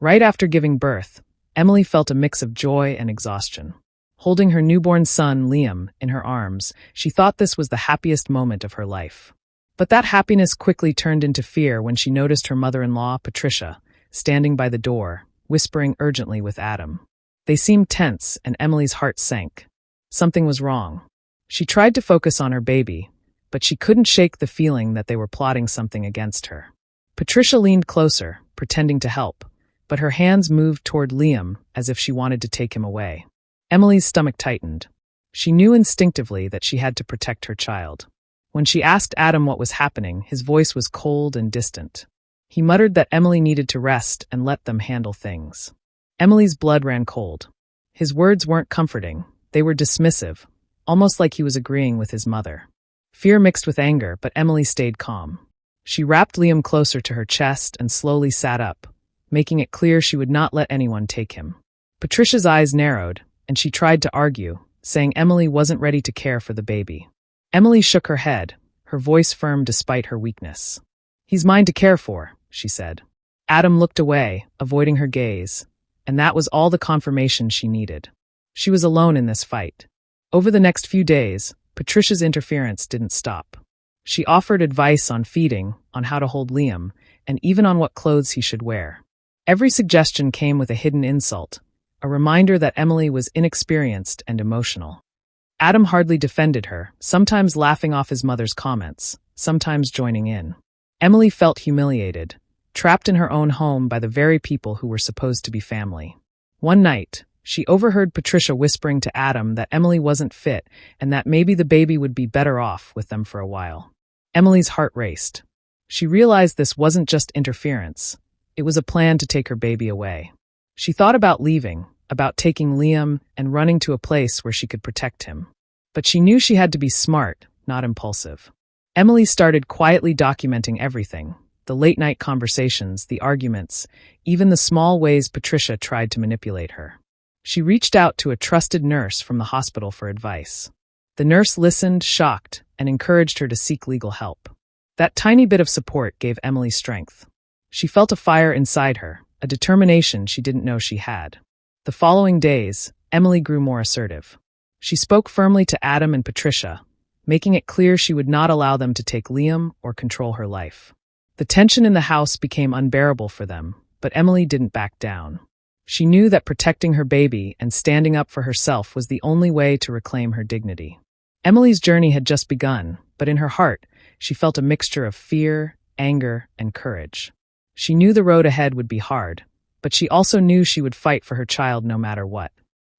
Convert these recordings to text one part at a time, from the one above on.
Right after giving birth, Emily felt a mix of joy and exhaustion. Holding her newborn son, Liam, in her arms, she thought this was the happiest moment of her life. But that happiness quickly turned into fear when she noticed her mother-in-law, Patricia, standing by the door, whispering urgently with Adam. They seemed tense, and Emily's heart sank. Something was wrong. She tried to focus on her baby, but she couldn't shake the feeling that they were plotting something against her. Patricia leaned closer, pretending to help, but her hands moved toward Liam as if she wanted to take him away. Emily's stomach tightened. She knew instinctively that she had to protect her child. When she asked Adam what was happening, his voice was cold and distant. He muttered that Emily needed to rest and let them handle things. Emily's blood ran cold. His words weren't comforting, they were dismissive, almost like he was agreeing with his mother. Fear mixed with anger, but Emily stayed calm. She wrapped Liam closer to her chest and slowly sat up, making it clear she would not let anyone take him. Patricia's eyes narrowed, and she tried to argue, saying Emily wasn't ready to care for the baby. Emily shook her head, her voice firm despite her weakness. "He's mine to care for," she said. Adam looked away, avoiding her gaze, and that was all the confirmation she needed. She was alone in this fight. Over the next few days, Patricia's interference didn't stop. She offered advice on feeding, on how to hold Liam, and even on what clothes he should wear. Every suggestion came with a hidden insult, a reminder that Emily was inexperienced and emotional. Adam hardly defended her, sometimes laughing off his mother's comments, sometimes joining in. Emily felt humiliated, trapped in her own home by the very people who were supposed to be family. One night, she overheard Patricia whispering to Adam that Emily wasn't fit and that maybe the baby would be better off with them for a while. Emily's heart raced. She realized this wasn't just interference. It was a plan to take her baby away. She thought about leaving, about taking Liam and running to a place where she could protect him. But she knew she had to be smart, not impulsive. Emily started quietly documenting everything, the late-night conversations, the arguments, even the small ways Patricia tried to manipulate her. She reached out to a trusted nurse from the hospital for advice. The nurse listened, shocked, and encouraged her to seek legal help. That tiny bit of support gave Emily strength. She felt a fire inside her, a determination she didn't know she had. The following days, Emily grew more assertive. She spoke firmly to Adam and Patricia, making it clear she would not allow them to take Liam or control her life. The tension in the house became unbearable for them, but Emily didn't back down. She knew that protecting her baby and standing up for herself was the only way to reclaim her dignity. Emily's journey had just begun, but in her heart, she felt a mixture of fear, anger, and courage. She knew the road ahead would be hard, but she also knew she would fight for her child no matter what.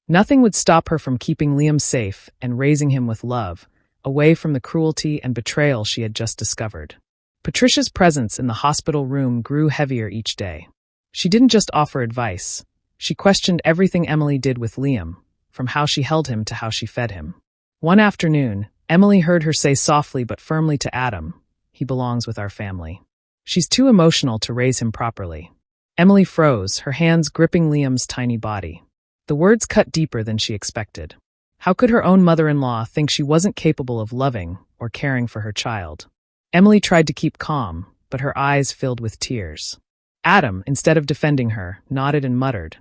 Nothing would stop her from keeping Liam safe and raising him with love, away from the cruelty and betrayal she had just discovered. Patricia's presence in the hospital room grew heavier each day. She didn't just offer advice. She questioned everything Emily did with Liam, from how she held him to how she fed him. One afternoon, Emily heard her say softly but firmly to Adam, "He belongs with our family. She's too emotional to raise him properly." Emily froze, her hands gripping Liam's tiny body. The words cut deeper than she expected. How could her own mother-in-law think she wasn't capable of loving or caring for her child? Emily tried to keep calm, but her eyes filled with tears. Adam, instead of defending her, nodded and muttered,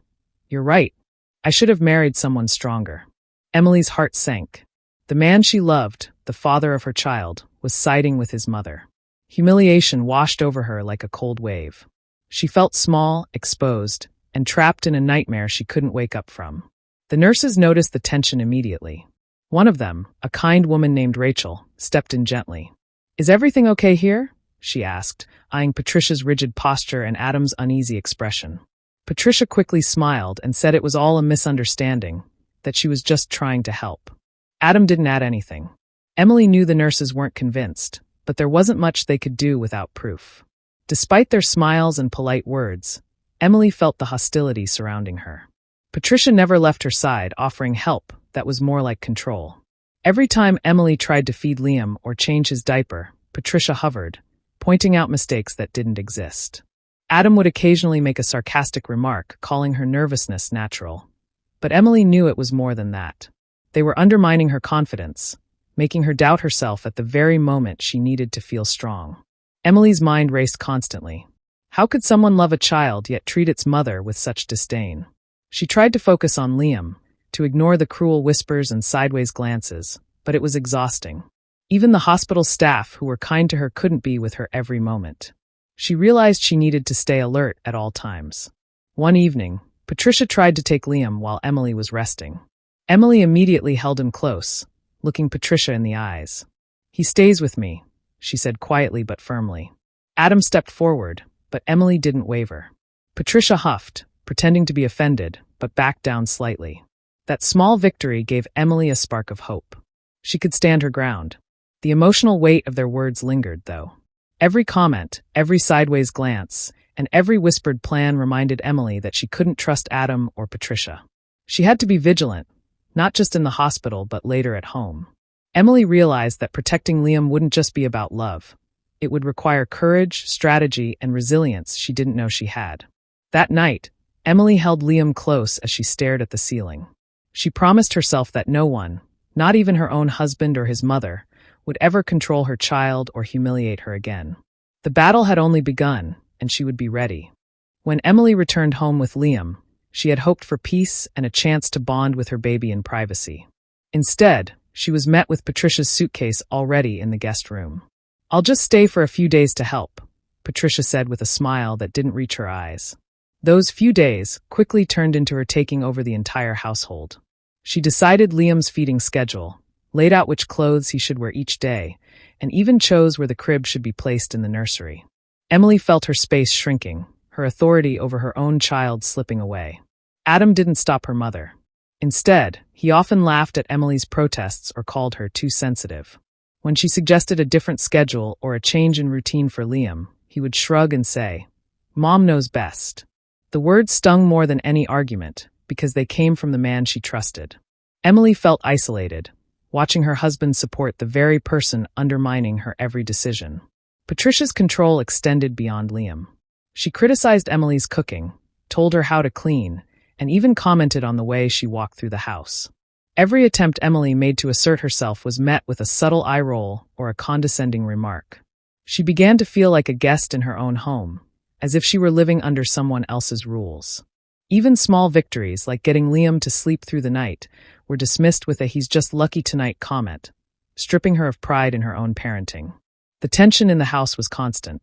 "You're right. I should have married someone stronger." Emily's heart sank. The man she loved, the father of her child, was siding with his mother. Humiliation washed over her like a cold wave. She felt small, exposed, and trapped in a nightmare she couldn't wake up from. The nurses noticed the tension immediately. One of them, a kind woman named Rachel, stepped in gently. "Is everything okay here?" she asked, eyeing Patricia's rigid posture and Adam's uneasy expression. Patricia quickly smiled and said it was all a misunderstanding, that she was just trying to help. Adam didn't add anything. Emily knew the nurses weren't convinced, but there wasn't much they could do without proof. Despite their smiles and polite words, Emily felt the hostility surrounding her. Patricia never left her side, offering help that was more like control. Every time Emily tried to feed Liam or change his diaper, Patricia hovered, pointing out mistakes that didn't exist. Adam would occasionally make a sarcastic remark, calling her nervousness natural. But Emily knew it was more than that. They were undermining her confidence, making her doubt herself at the very moment she needed to feel strong. Emily's mind raced constantly. How could someone love a child yet treat its mother with such disdain? She tried to focus on Liam, to ignore the cruel whispers and sideways glances, but it was exhausting. Even the hospital staff who were kind to her couldn't be with her every moment. She realized she needed to stay alert at all times. One evening, Patricia tried to take Liam while Emily was resting. Emily immediately held him close, looking Patricia in the eyes. "He stays with me," she said quietly but firmly. Adam stepped forward, but Emily didn't waver. Patricia huffed, pretending to be offended, but backed down slightly. That small victory gave Emily a spark of hope. She could stand her ground. The emotional weight of their words lingered, though. Every comment, every sideways glance, and every whispered plan reminded Emily that she couldn't trust Adam or Patricia. She had to be vigilant, not just in the hospital but later at home. Emily realized that protecting Liam wouldn't just be about love. It would require courage, strategy, and resilience she didn't know she had. That night, Emily held Liam close as she stared at the ceiling. She promised herself that no one, not even her own husband or his mother, would ever control her child or humiliate her again. The battle had only begun, and she would be ready. When Emily returned home with Liam, she had hoped for peace and a chance to bond with her baby in privacy. Instead, she was met with Patricia's suitcase already in the guest room. "I'll just stay for a few days to help," Patricia said with a smile that didn't reach her eyes. Those few days quickly turned into her taking over the entire household. She decided Liam's feeding schedule, laid out which clothes he should wear each day, and even chose where the crib should be placed in the nursery. Emily felt her space shrinking, her authority over her own child slipping away. Adam didn't stop her mother. Instead, he often laughed at Emily's protests or called her too sensitive. When she suggested a different schedule or a change in routine for Liam, he would shrug and say, "Mom knows best." The words stung more than any argument, because they came from the man she trusted. Emily felt isolated, watching her husband support the very person undermining her every decision. Patricia's control extended beyond Liam. She criticized Emily's cooking, told her how to clean, and even commented on the way she walked through the house. Every attempt Emily made to assert herself was met with a subtle eye roll or a condescending remark. She began to feel like a guest in her own home, as if she were living under someone else's rules. Even small victories, like getting Liam to sleep through the night, were dismissed with a "he's just lucky tonight" comment, stripping her of pride in her own parenting. The tension in the house was constant.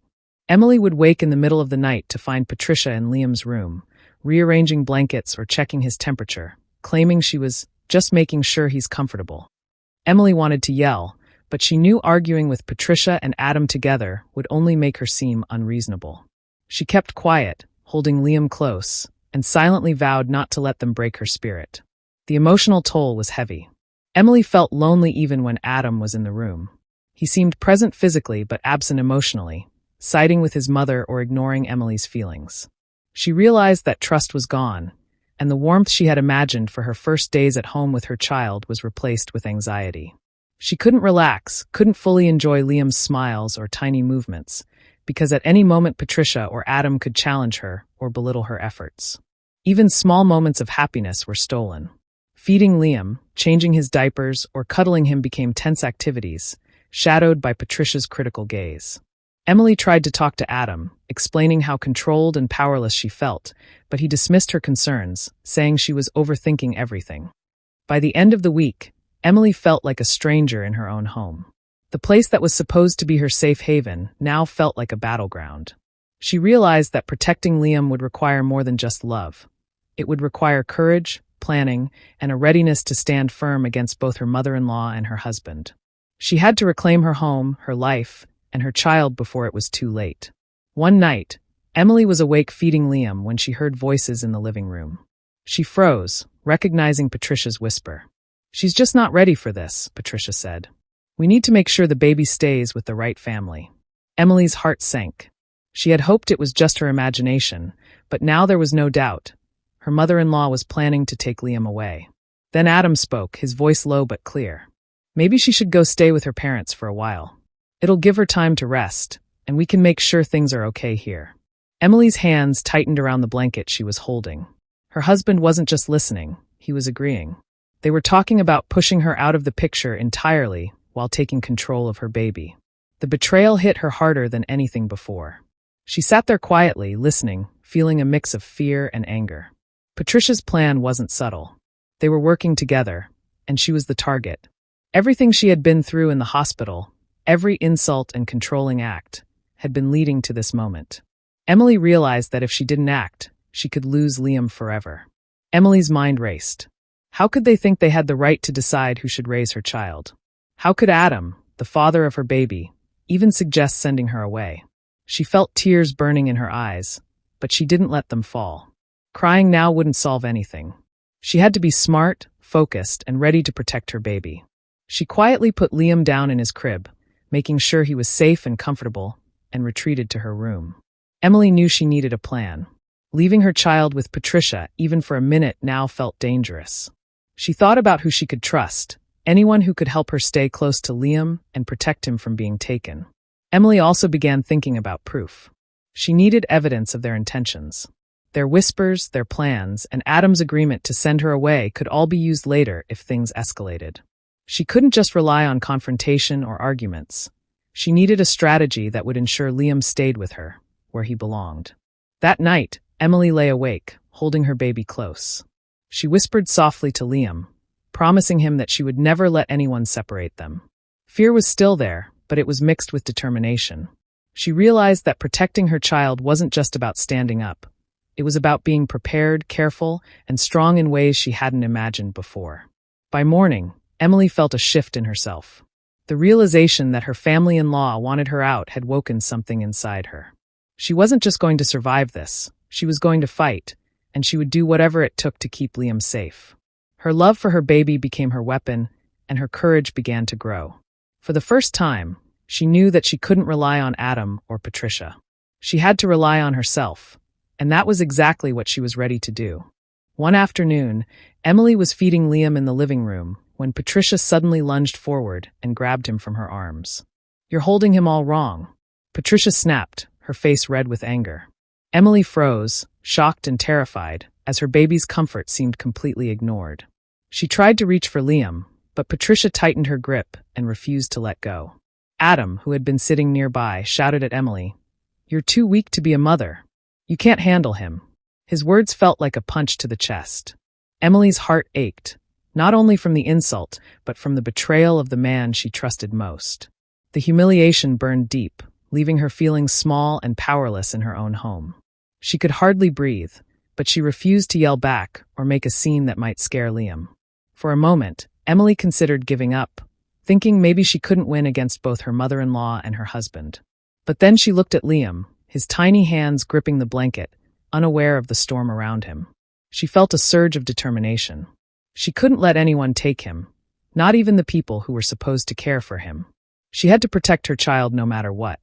Emily would wake in the middle of the night to find Patricia in Liam's room, rearranging blankets or checking his temperature, claiming she was just making sure he's comfortable. Emily wanted to yell, but she knew arguing with Patricia and Adam together would only make her seem unreasonable. She kept quiet, holding Liam close, and silently vowed not to let them break her spirit. The emotional toll was heavy. Emily felt lonely even when Adam was in the room. He seemed present physically but absent emotionally, siding with his mother or ignoring Emily's feelings. She realized that trust was gone, and the warmth she had imagined for her first days at home with her child was replaced with anxiety. She couldn't relax, couldn't fully enjoy Liam's smiles or tiny movements, because at any moment Patricia or Adam could challenge her or belittle her efforts. Even small moments of happiness were stolen. Feeding Liam, changing his diapers, or cuddling him became tense activities, shadowed by Patricia's critical gaze. Emily tried to talk to Adam, explaining how controlled and powerless she felt, but he dismissed her concerns, saying she was overthinking everything. By the end of the week, Emily felt like a stranger in her own home. The place that was supposed to be her safe haven now felt like a battleground. She realized that protecting Liam would require more than just love. It would require courage, planning, and a readiness to stand firm against both her mother-in-law and her husband. She had to reclaim her home, her life, and her child before it was too late. One night, Emily was awake feeding Liam when she heard voices in the living room. She froze, recognizing Patricia's whisper. "She's just not ready for this," Patricia said. "We need to make sure the baby stays with the right family." Emily's heart sank. She had hoped it was just her imagination, but now there was no doubt. Her mother-in-law was planning to take Liam away. Then Adam spoke, his voice low but clear. "Maybe she should go stay with her parents for a while. It'll give her time to rest, and we can make sure things are okay here." Emily's hands tightened around the blanket she was holding. Her husband wasn't just listening, he was agreeing. They were talking about pushing her out of the picture entirely while taking control of her baby. The betrayal hit her harder than anything before. She sat there quietly, listening, feeling a mix of fear and anger. Patricia's plan wasn't subtle. They were working together, and she was the target. Everything she had been through in the hospital, every insult and controlling act, had been leading to this moment. Emily realized that if she didn't act, she could lose Liam forever. Emily's mind raced. How could they think they had the right to decide who should raise her child? How could Adam, the father of her baby, even suggest sending her away? She felt tears burning in her eyes, but she didn't let them fall. Crying now wouldn't solve anything. She had to be smart, focused, and ready to protect her baby. She quietly put Liam down in his crib, making sure he was safe and comfortable, and retreated to her room. Emily knew she needed a plan. Leaving her child with Patricia, even for a minute, now felt dangerous. She thought about who she could trust, anyone who could help her stay close to Liam and protect him from being taken. Emily also began thinking about proof. She needed evidence of their intentions. Their whispers, their plans, and Adam's agreement to send her away could all be used later if things escalated. She couldn't just rely on confrontation or arguments. She needed a strategy that would ensure Liam stayed with her, where he belonged. That night, Emily lay awake, holding her baby close. She whispered softly to Liam, promising him that she would never let anyone separate them. Fear was still there, but it was mixed with determination. She realized that protecting her child wasn't just about standing up. It was about being prepared, careful, and strong in ways she hadn't imagined before. By morning, Emily felt a shift in herself. The realization that her family-in-law wanted her out had woken something inside her. She wasn't just going to survive this, she was going to fight, and she would do whatever it took to keep Liam safe. Her love for her baby became her weapon, and her courage began to grow. For the first time, she knew that she couldn't rely on Adam or Patricia. She had to rely on herself, and that was exactly what she was ready to do. One afternoon, Emily was feeding Liam in the living room when Patricia suddenly lunged forward and grabbed him from her arms. "You're holding him all wrong." Patricia snapped, her face red with anger. Emily froze, shocked and terrified, as her baby's comfort seemed completely ignored. She tried to reach for Liam, but Patricia tightened her grip and refused to let go. Adam, who had been sitting nearby, shouted at Emily, "You're too weak to be a mother. You can't handle him." His words felt like a punch to the chest. Emily's heart ached, not only from the insult, but from the betrayal of the man she trusted most. The humiliation burned deep, leaving her feeling small and powerless in her own home. She could hardly breathe, but she refused to yell back or make a scene that might scare Liam. For a moment, Emily considered giving up, thinking maybe she couldn't win against both her mother-in-law and her husband. But then she looked at Liam, his tiny hands gripping the blanket, unaware of the storm around him. She felt a surge of determination. She couldn't let anyone take him, not even the people who were supposed to care for him. She had to protect her child no matter what.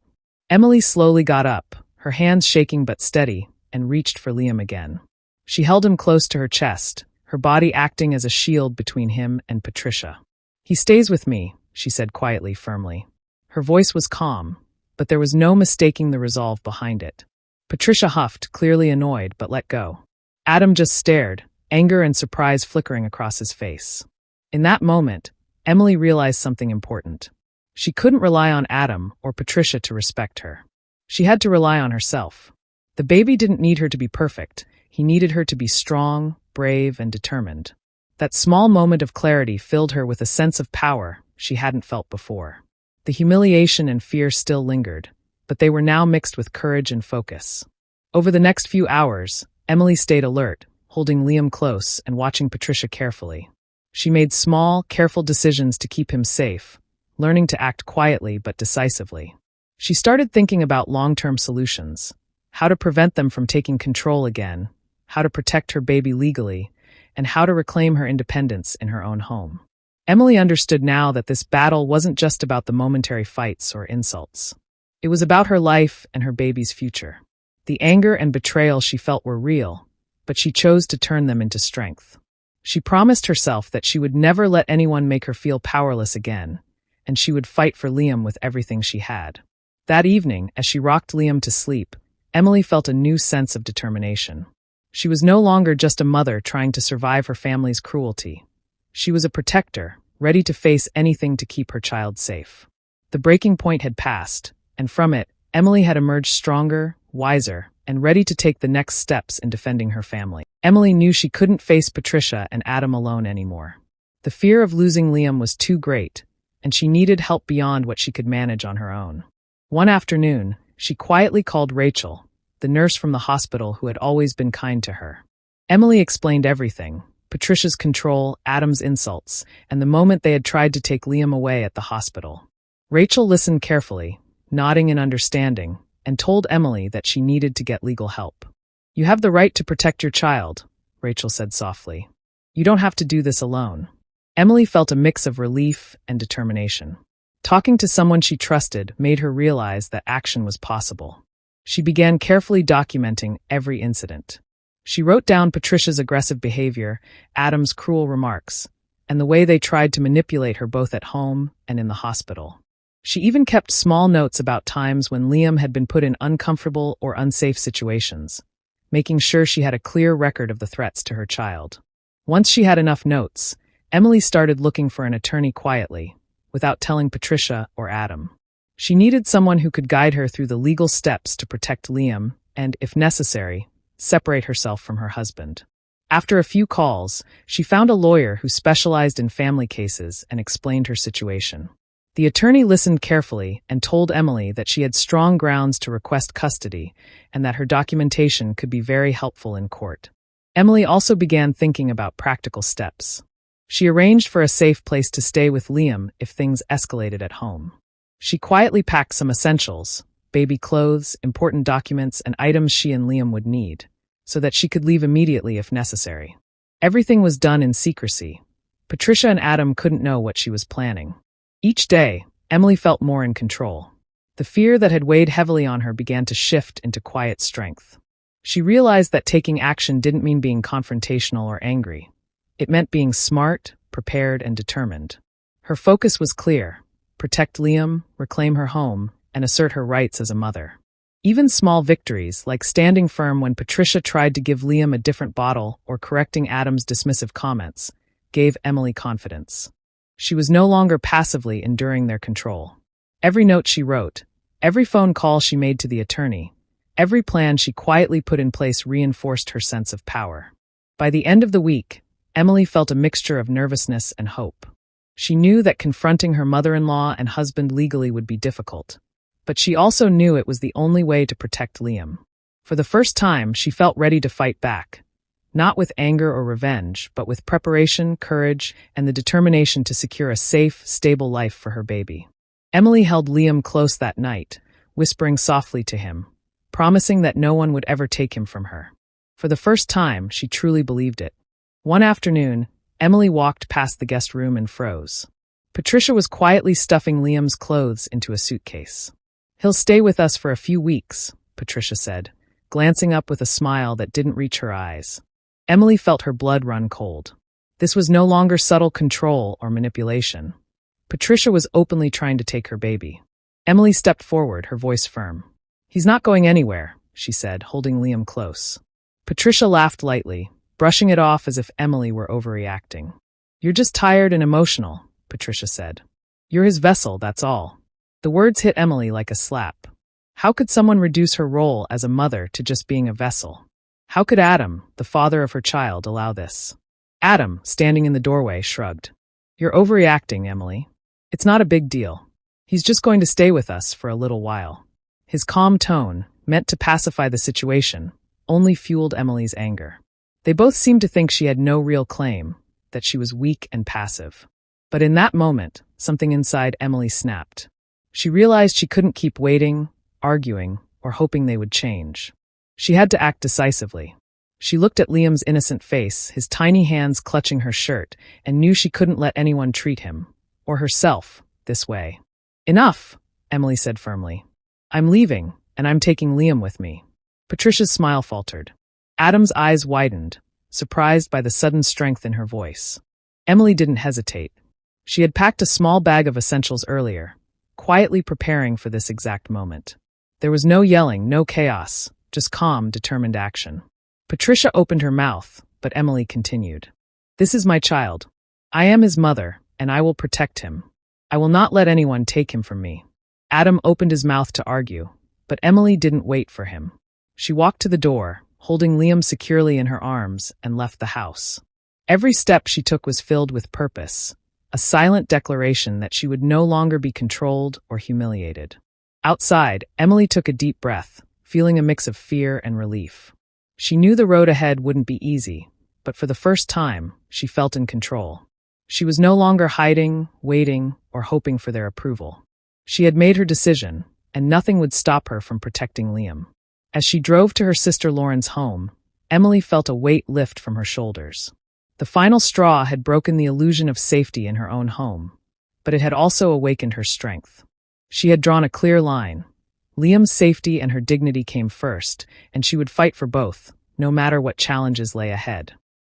Emily slowly got up, her hands shaking but steady, and reached for Liam again. She held him close to her chest, her body acting as a shield between him and Patricia. "He stays with me," she said quietly, firmly. Her voice was calm, but there was no mistaking the resolve behind it. Patricia huffed, clearly annoyed, but let go. Adam just stared, anger and surprise flickering across his face. In that moment, Emily realized something important. She couldn't rely on Adam or Patricia to respect her. She had to rely on herself. The baby didn't need her to be perfect. He needed her to be strong, brave, and determined. That small moment of clarity filled her with a sense of power she hadn't felt before. The humiliation and fear still lingered, but they were now mixed with courage and focus. Over the next few hours, Emily stayed alert, holding Liam close and watching Patricia carefully. She made small, careful decisions to keep him safe, learning to act quietly but decisively. She started thinking about long-term solutions, how to prevent them from taking control again, how to protect her baby legally, and how to reclaim her independence in her own home. Emily understood now that this battle wasn't just about the momentary fights or insults. It was about her life and her baby's future. The anger and betrayal she felt were real, but she chose to turn them into strength. She promised herself that she would never let anyone make her feel powerless again, and she would fight for Liam with everything she had. That evening, as she rocked Liam to sleep, Emily felt a new sense of determination. She was no longer just a mother trying to survive her family's cruelty. She was a protector, ready to face anything to keep her child safe. The breaking point had passed, and from it, Emily had emerged stronger, wiser, and ready to take the next steps in defending her family. Emily knew she couldn't face Patricia and Adam alone anymore. The fear of losing Liam was too great, and she needed help beyond what she could manage on her own. One afternoon, she quietly called Rachel, the nurse from the hospital who had always been kind to her. Emily explained everything: Patricia's control, Adam's insults, and the moment they had tried to take Liam away at the hospital. Rachel listened carefully, nodding in understanding, and told Emily that she needed to get legal help. "You have the right to protect your child," Rachel said softly. "You don't have to do this alone." Emily felt a mix of relief and determination. Talking to someone she trusted made her realize that action was possible. She began carefully documenting every incident. She wrote down Patricia's aggressive behavior, Adam's cruel remarks, and the way they tried to manipulate her both at home and in the hospital. She even kept small notes about times when Liam had been put in uncomfortable or unsafe situations, making sure she had a clear record of the threats to her child. Once she had enough notes, Emily started looking for an attorney quietly, without telling Patricia or Adam. She needed someone who could guide her through the legal steps to protect Liam and, if necessary, separate herself from her husband. After a few calls, she found a lawyer who specialized in family cases and explained her situation. The attorney listened carefully and told Emily that she had strong grounds to request custody and that her documentation could be very helpful in court. Emily also began thinking about practical steps. She arranged for a safe place to stay with Liam if things escalated at home. She quietly packed some essentials, baby clothes, important documents, and items she and Liam would need, so that she could leave immediately if necessary. Everything was done in secrecy. Patricia and Adam couldn't know what she was planning. Each day, Emily felt more in control. The fear that had weighed heavily on her began to shift into quiet strength. She realized that taking action didn't mean being confrontational or angry. It meant being smart, prepared, and determined. Her focus was clear: protect Liam, reclaim her home, and assert her rights as a mother. Even small victories, like standing firm when Patricia tried to give Liam a different bottle or correcting Adam's dismissive comments, gave Emily confidence. She was no longer passively enduring their control. Every note she wrote, every phone call she made to the attorney, every plan she quietly put in place reinforced her sense of power. By the end of the week, Emily felt a mixture of nervousness and hope. She knew that confronting her mother-in-law and husband legally would be difficult, but she also knew it was the only way to protect Liam. For the first time, she felt ready to fight back, not with anger or revenge, but with preparation, courage, and the determination to secure a safe, stable life for her baby. Emily held Liam close that night, whispering softly to him, promising that no one would ever take him from her. For the first time, she truly believed it. One afternoon, Emily walked past the guest room and froze. Patricia was quietly stuffing Liam's clothes into a suitcase. "He'll stay with us for a few weeks," Patricia said, glancing up with a smile that didn't reach her eyes. Emily felt her blood run cold. This was no longer subtle control or manipulation. Patricia was openly trying to take her baby. Emily stepped forward, her voice firm. "He's not going anywhere," she said, holding Liam close. Patricia laughed lightly, brushing it off as if Emily were overreacting. "You're just tired and emotional," Patricia said. "You're his vessel, that's all." The words hit Emily like a slap. How could someone reduce her role as a mother to just being a vessel? How could Adam, the father of her child, allow this? Adam, standing in the doorway, shrugged. "You're overreacting, Emily. It's not a big deal. He's just going to stay with us for a little while." His calm tone, meant to pacify the situation, only fueled Emily's anger. They both seemed to think she had no real claim, that she was weak and passive. But in that moment, something inside Emily snapped. She realized she couldn't keep waiting, arguing, or hoping they would change. She had to act decisively. She looked at Liam's innocent face, his tiny hands clutching her shirt, and knew she couldn't let anyone treat him, or herself, this way. "Enough," Emily said firmly. "I'm leaving, and I'm taking Liam with me." Patricia's smile faltered. Adam's eyes widened, surprised by the sudden strength in her voice. Emily didn't hesitate. She had packed a small bag of essentials earlier, quietly preparing for this exact moment. There was no yelling, no chaos, just calm, determined action. Patricia opened her mouth, but Emily continued. "This is my child. I am his mother, and I will protect him. I will not let anyone take him from me." Adam opened his mouth to argue, but Emily didn't wait for him. She walked to the door, holding Liam securely in her arms, and left the house. Every step she took was filled with purpose, a silent declaration that she would no longer be controlled or humiliated. Outside, Emily took a deep breath, feeling a mix of fear and relief. She knew the road ahead wouldn't be easy, but for the first time, she felt in control. She was no longer hiding, waiting, or hoping for their approval. She had made her decision, and nothing would stop her from protecting Liam. As she drove to her sister Lauren's home, Emily felt a weight lift from her shoulders. The final straw had broken the illusion of safety in her own home, but it had also awakened her strength. She had drawn a clear line. Liam's safety and her dignity came first, and she would fight for both, no matter what challenges lay ahead.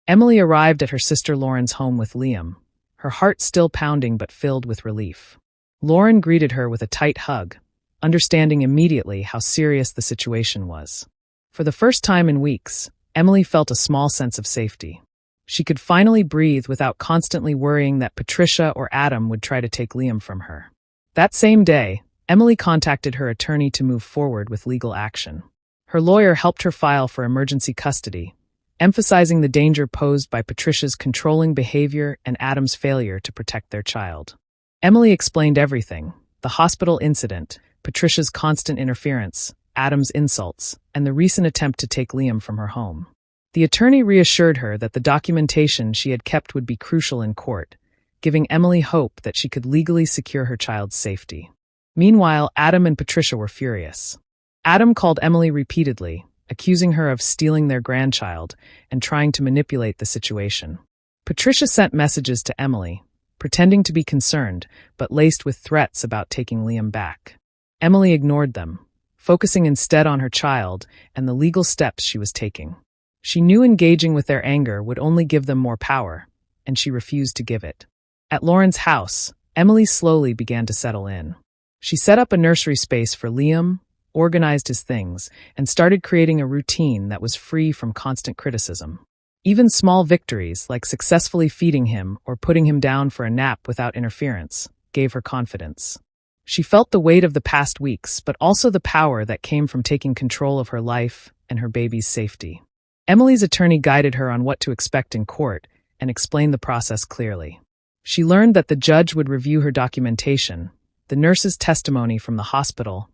Emily arrived at her sister Lauren's home with Liam, her heart still pounding but filled with relief. Lauren greeted her with a tight hug, understanding immediately how serious the situation was. For the first time in weeks, Emily felt a small sense of safety. She could finally breathe without constantly worrying that Patricia or Adam would try to take Liam from her. That same day, Emily contacted her attorney to move forward with legal action. Her lawyer helped her file for emergency custody, emphasizing the danger posed by Patricia's controlling behavior and Adam's failure to protect their child. Emily explained everything: the hospital incident, Patricia's constant interference, Adam's insults, and the recent attempt to take Liam from her home. The attorney reassured her that the documentation she had kept would be crucial in court, giving Emily hope that she could legally secure her child's safety. Meanwhile, Adam and Patricia were furious. Adam called Emily repeatedly, accusing her of stealing their grandchild and trying to manipulate the situation. Patricia sent messages to Emily, pretending to be concerned, but laced with threats about taking Liam back. Emily ignored them, focusing instead on her child and the legal steps she was taking. She knew engaging with their anger would only give them more power, and she refused to give it. At Lauren's house, Emily slowly began to settle in. She set up a nursery space for Liam, organized his things, and started creating a routine that was free from constant criticism. Even small victories, like successfully feeding him or putting him down for a nap without interference, gave her confidence. She felt the weight of the past weeks, but also the power that came from taking control of her life and her baby's safety. Emily's attorney guided her on what to expect in court and explained the process clearly. She learned that the judge would review her documentation, the nurse's testimony from the hospital,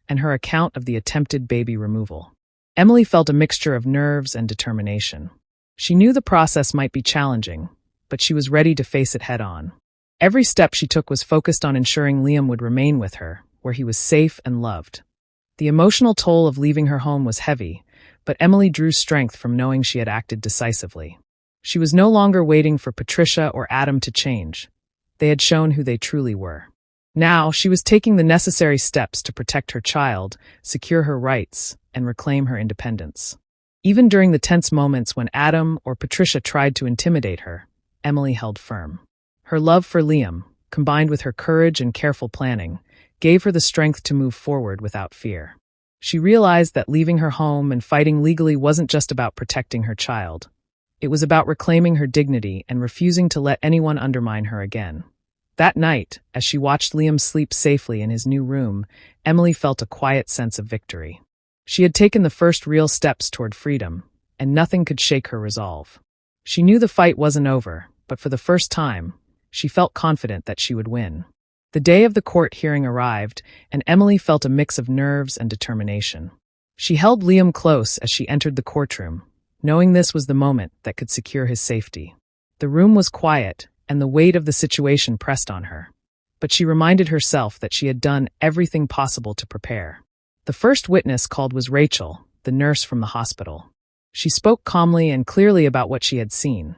and her account of the attempted baby removal. Emily felt a mixture of nerves and determination. She knew the process might be challenging, but she was ready to face it head-on. Every step she took was focused on ensuring Liam would remain with her, where he was safe and loved. The emotional toll of leaving her home was heavy, but Emily drew strength from knowing she had acted decisively. She was no longer waiting for Patricia or Adam to change. They had shown who they truly were. Now, she was taking the necessary steps to protect her child, secure her rights, and reclaim her independence. Even during the tense moments when Adam or Patricia tried to intimidate her, Emily held firm. Her love for Liam, combined with her courage and careful planning, gave her the strength to move forward without fear. She realized that leaving her home and fighting legally wasn't just about protecting her child. It was about reclaiming her dignity and refusing to let anyone undermine her again. That night, as she watched Liam sleep safely in his new room, Emily felt a quiet sense of victory. She had taken the first real steps toward freedom, and nothing could shake her resolve. She knew the fight wasn't over, but for the first time, she felt confident that she would win. The day of the court hearing arrived, and Emily felt a mix of nerves and determination. She held Liam close as she entered the courtroom, knowing this was the moment that could secure his safety. The room was quiet, and the weight of the situation pressed on her. But she reminded herself that she had done everything possible to prepare. The first witness called was Rachel, the nurse from the hospital. She spoke calmly and clearly about what she had seen.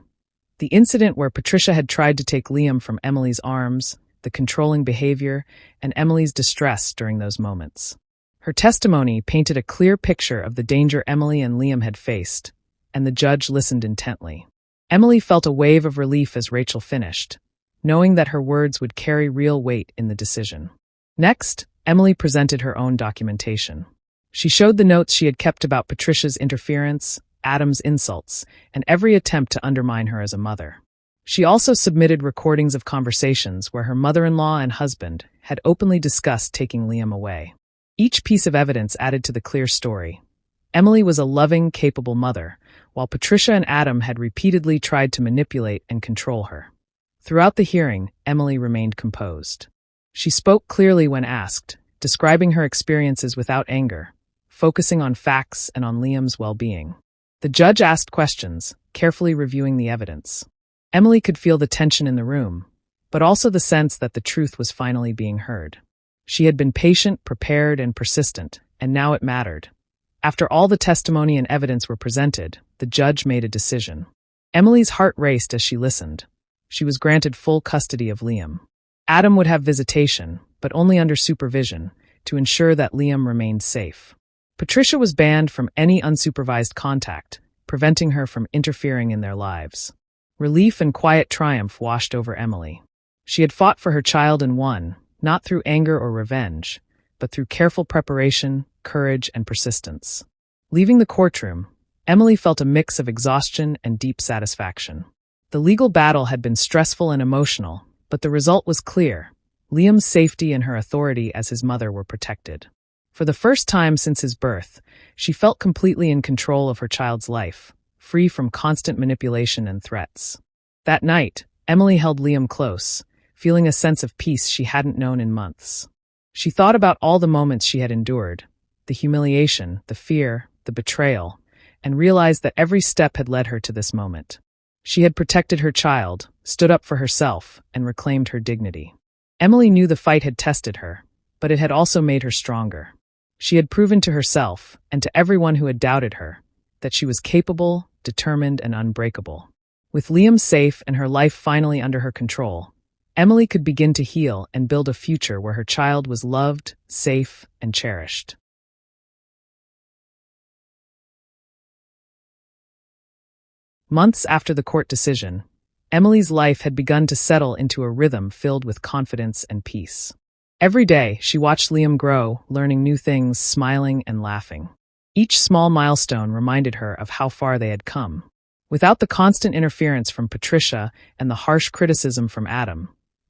The incident where Patricia had tried to take Liam from Emily's arms, the controlling behavior, and Emily's distress during those moments. Her testimony painted a clear picture of the danger Emily and Liam had faced, and the judge listened intently. Emily felt a wave of relief as Rachel finished, knowing that her words would carry real weight in the decision. Next, Emily presented her own documentation. She showed the notes she had kept about Patricia's interference, Adam's insults, and every attempt to undermine her as a mother. She also submitted recordings of conversations where her mother-in-law and husband had openly discussed taking Liam away. Each piece of evidence added to the clear story, Emily was a loving, capable mother, while Patricia and Adam had repeatedly tried to manipulate and control her. Throughout the hearing, Emily remained composed. She spoke clearly when asked, describing her experiences without anger, focusing on facts and on Liam's well-being. The judge asked questions, carefully reviewing the evidence. Emily could feel the tension in the room, but also the sense that the truth was finally being heard. She had been patient, prepared, and persistent, and now it mattered. After all the testimony and evidence were presented, the judge made a decision. Emily's heart raced as she listened. She was granted full custody of Liam. Adam would have visitation, but only under supervision, to ensure that Liam remained safe. Patricia was banned from any unsupervised contact, preventing her from interfering in their lives. Relief and quiet triumph washed over Emily. She had fought for her child and won, not through anger or revenge, but through careful preparation, courage, and persistence. Leaving the courtroom, Emily felt a mix of exhaustion and deep satisfaction. The legal battle had been stressful and emotional, but the result was clear. Liam's safety and her authority as his mother were protected. For the first time since his birth, she felt completely in control of her child's life, free from constant manipulation and threats. That night, Emily held Liam close, feeling a sense of peace she hadn't known in months. She thought about all the moments she had endured, the humiliation, the fear, the betrayal, and realized that every step had led her to this moment. She had protected her child, stood up for herself, and reclaimed her dignity. Emily knew the fight had tested her, but it had also made her stronger. She had proven to herself, and to everyone who had doubted her, that she was capable, determined, and unbreakable. With Liam safe and her life finally under her control, Emily could begin to heal and build a future where her child was loved, safe, and cherished. Months after the court decision, Emily's life had begun to settle into a rhythm filled with confidence and peace. Every day, she watched Liam grow, learning new things, smiling and laughing. Each small milestone reminded her of how far they had come. Without the constant interference from Patricia and the harsh criticism from Adam,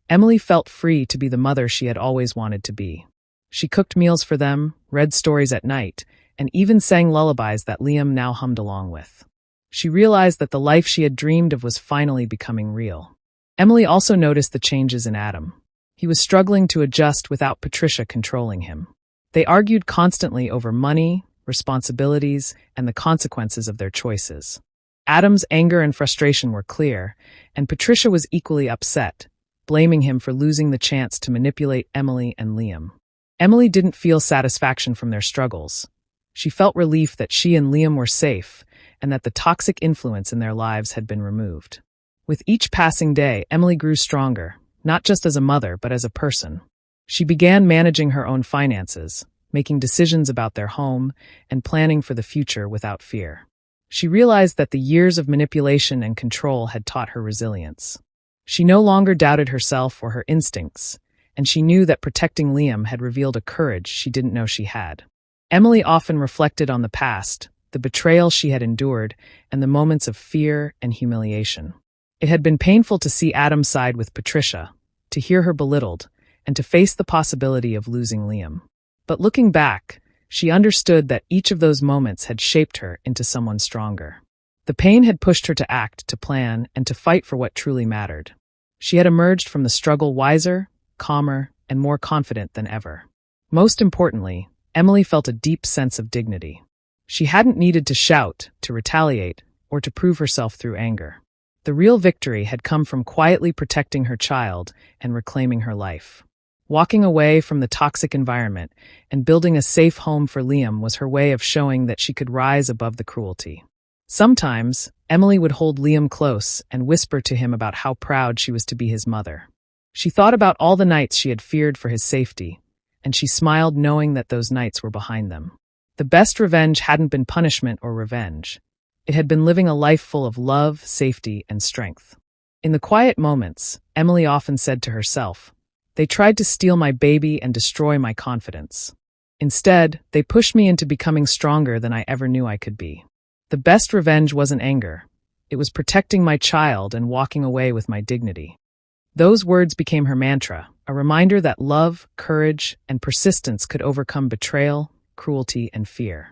Emily felt free to be the mother she had always wanted to be. She cooked meals for them, read stories at night, and even sang lullabies that Liam now hummed along with. She realized that the life she had dreamed of was finally becoming real. Emily also noticed the changes in Adam. He was struggling to adjust without Patricia controlling him. They argued constantly over money, responsibilities, and the consequences of their choices. Adam's anger and frustration were clear, and Patricia was equally upset, blaming him for losing the chance to manipulate Emily and Liam. Emily didn't feel satisfaction from their struggles. She felt relief that she and Liam were safe, and that the toxic influence in their lives had been removed. With each passing day, Emily grew stronger, not just as a mother, but as a person. She began managing her own finances, making decisions about their home, and planning for the future without fear. She realized that the years of manipulation and control had taught her resilience. She no longer doubted herself or her instincts, and she knew that protecting Liam had revealed a courage she didn't know she had. Emily often reflected on the past, the betrayal she had endured, and the moments of fear and humiliation. It had been painful to see Adam side with Patricia, to hear her belittled, and to face the possibility of losing Liam. But looking back, she understood that each of those moments had shaped her into someone stronger. The pain had pushed her to act, to plan, and to fight for what truly mattered. She had emerged from the struggle wiser, calmer, and more confident than ever. Most importantly, Emily felt a deep sense of dignity. She hadn't needed to shout, to retaliate, or to prove herself through anger. The real victory had come from quietly protecting her child and reclaiming her life. Walking away from the toxic environment and building a safe home for Liam was her way of showing that she could rise above the cruelty. Sometimes, Emily would hold Liam close and whisper to him about how proud she was to be his mother. She thought about all the nights she had feared for his safety, and she smiled knowing that those nights were behind them. The best revenge hadn't been punishment or revenge. It had been living a life full of love, safety, and strength. In the quiet moments, Emily often said to herself, "They tried to steal my baby and destroy my confidence. Instead, they pushed me into becoming stronger than I ever knew I could be." The best revenge wasn't anger. It was protecting my child and walking away with my dignity. Those words became her mantra, a reminder that love, courage, and persistence could overcome betrayal, cruelty, and fear.